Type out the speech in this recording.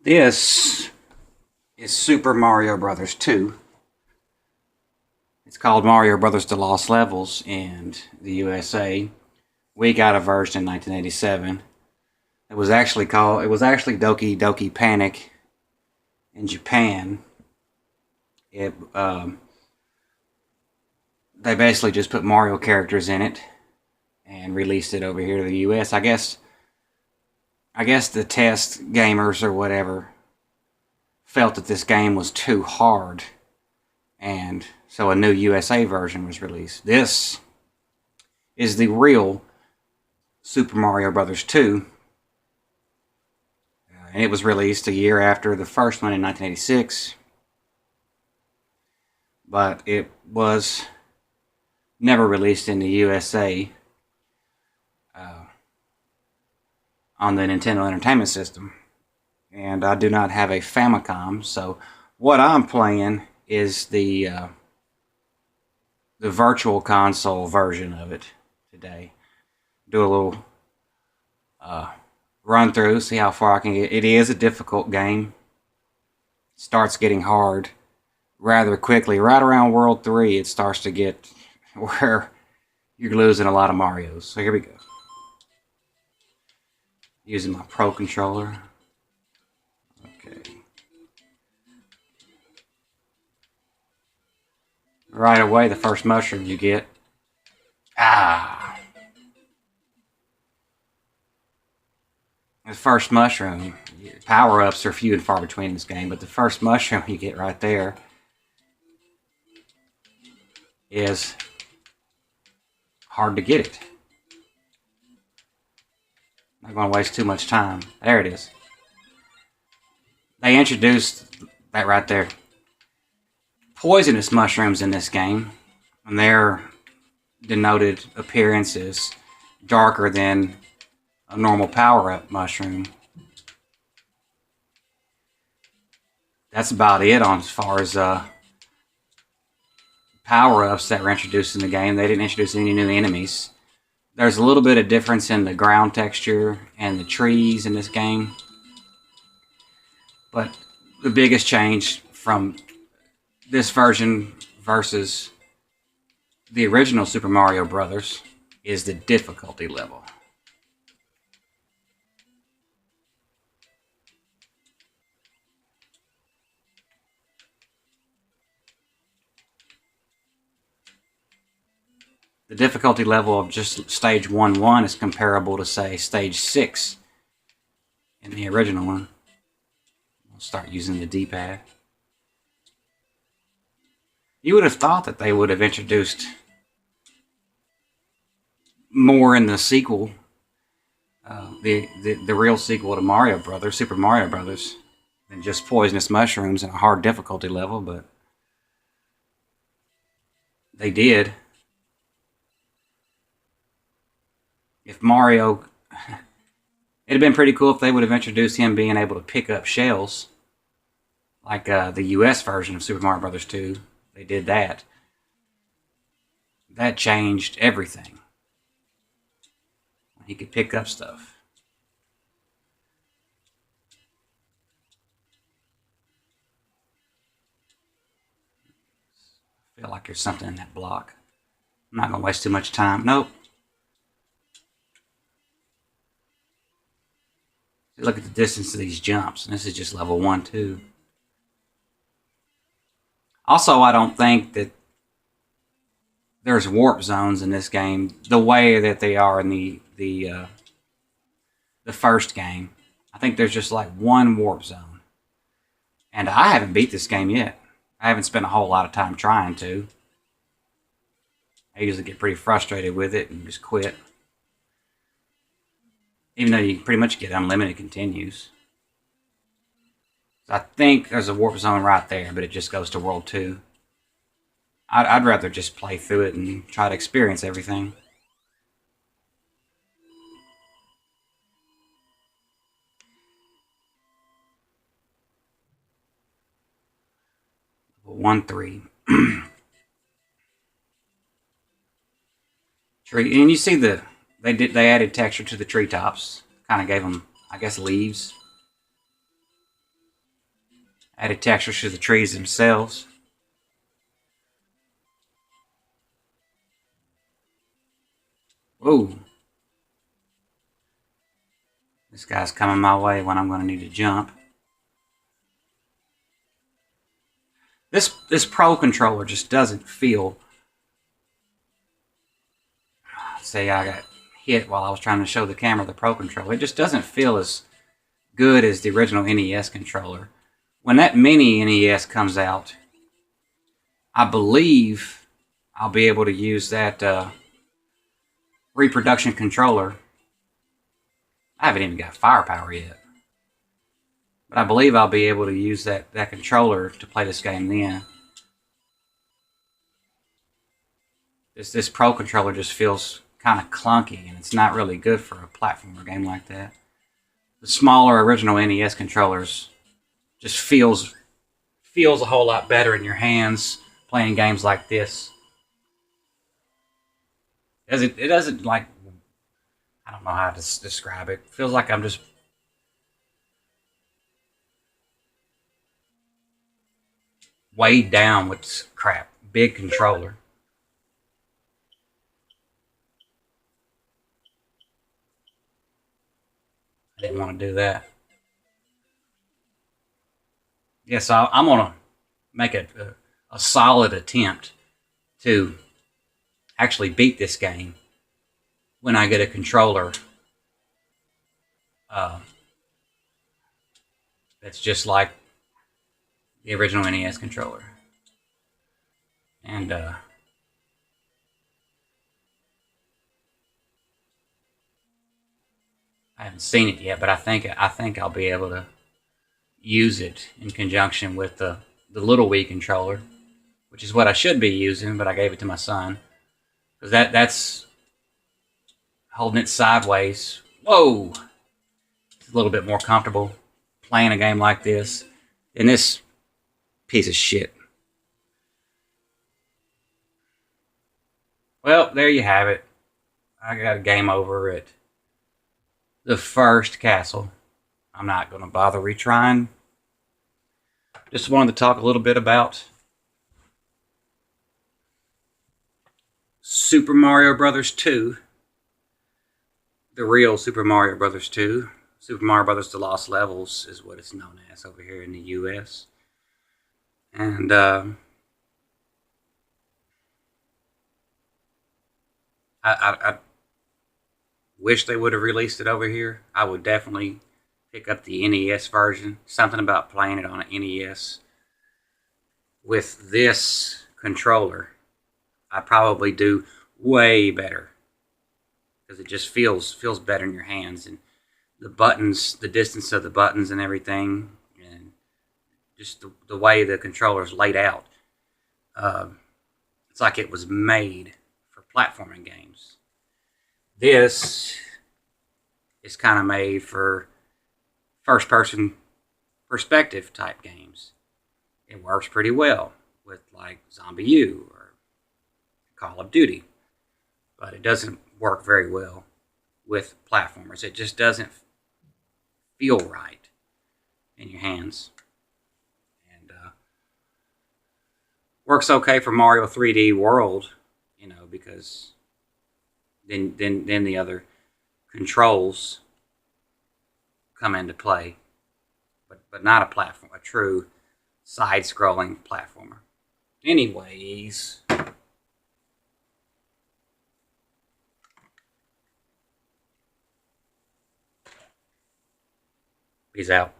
This is Super Mario Bros. 2. It's called Mario Bros. The Lost Levels in the USA. We got a version in 1987. It was actually Doki Doki Panic in Japan. They basically just put Mario characters in it and released it over here to the US. I guess the test gamers or whatever felt that this game was too hard, and so a new USA version was released. This is the real Super Mario Bros. 2, and it was released a year after the first one in 1986, but it was never released in the USA on the Nintendo Entertainment System. And I do not have a Famicom, so what I'm playing is the Virtual Console version of it today. Do a little run through, see how far I can get. It is a difficult game. It starts getting hard rather quickly. Right around World 3, it starts to get where you're losing a lot of Marios. So here we go. Using my Pro Controller. Okay. Right away, the first mushroom you get. The first mushroom. Power-ups are few and far between in this game, but the first mushroom you get right there is hard to get it. Not going to waste too much time. There it is. They introduced that right there. Poisonous mushrooms in this game, and their denoted appearance is darker than a normal power-up mushroom. That's about it on as far as power-ups that were introduced in the game. They didn't introduce any new enemies. There's a little bit of difference in the ground texture and the trees in this game. But the biggest change from this version versus the original Super Mario Bros. Is the difficulty level. The difficulty level of just stage 1-1 is comparable to, say, stage 6 in the original one. I'll start using the D-pad. You would have thought that they would have introduced more in the sequel, the real sequel to Mario Brothers, Super Mario Brothers, than just poisonous mushrooms and a hard difficulty level, but they did. If Mario... It'd have been pretty cool if they would have introduced him being able to pick up shells, like the US version of Super Mario Bros. 2. They did that. That changed everything. He could pick up stuff. I feel like there's something in that block. I'm not going to waste too much time. Nope. Look at the distance of these jumps, and this is just level 1, 2. Also, I don't think that there's warp zones in this game the way that they are in the first game. I think there's just like one warp zone. And I haven't beat this game yet. I haven't spent a whole lot of time trying to. I usually get pretty frustrated with it and just quit. Even though you pretty much get unlimited continues. So I think there's a warp zone right there, but it just goes to World 2. I'd rather just play through it and try to experience everything. Level 1-3. Tree, and you see they added texture to the treetops. Kind of gave them, I guess, leaves. Added textures to the trees themselves. Ooh. This guy's coming my way when I'm going to need to jump. This Pro controller just doesn't feel... Say I got hit while I was trying to show the camera the Pro controller. It just doesn't feel as good as the original NES controller. When that mini NES comes out, I believe I'll be able to use that reproduction controller. I haven't even got firepower yet. But I believe I'll be able to use that controller to play this game then. This Pro controller just feels kind of clunky, and it's not really good for a platformer game like that. The smaller original NES controllers just feels a whole lot better in your hands playing games like this. It doesn't like, I don't know how to describe it. It feels like I'm just weighed down with this crap. Big controller. I didn't want to do that. Yeah, so I'm going to make a solid attempt to actually beat this game when I get a controller that's just like the original NES controller. And I haven't seen it yet, but I think I'll be able to use it in conjunction with the little Wii controller, which is what I should be using, but I gave it to my son because that's holding it sideways. Whoa, it's a little bit more comfortable playing a game like this than this piece of shit. Well, there you have it. I got a game over at the first castle. I'm not going to bother retrying. Just wanted to talk a little bit about Super Mario Brothers 2. The real Super Mario Brothers 2. Super Mario Brothers The Lost Levels is what it's known as over here in the US. And I wish they would have released it over here. I would definitely pick up the NES version. Something about playing it on an NES with this controller, I probably do way better because it just feels better in your hands, and the buttons, the distance of the buttons and everything, and just the way the controller's laid out. It's like it was made for platforming games. This is kind of made for first-person perspective type games. It works pretty well with like ZombiU or Call of Duty, but it doesn't work very well with platformers. It just doesn't feel right in your hands. And works okay for Mario 3D World, because then the other controls come into play, but not a platform, a true side-scrolling platformer. Anyways, peace out.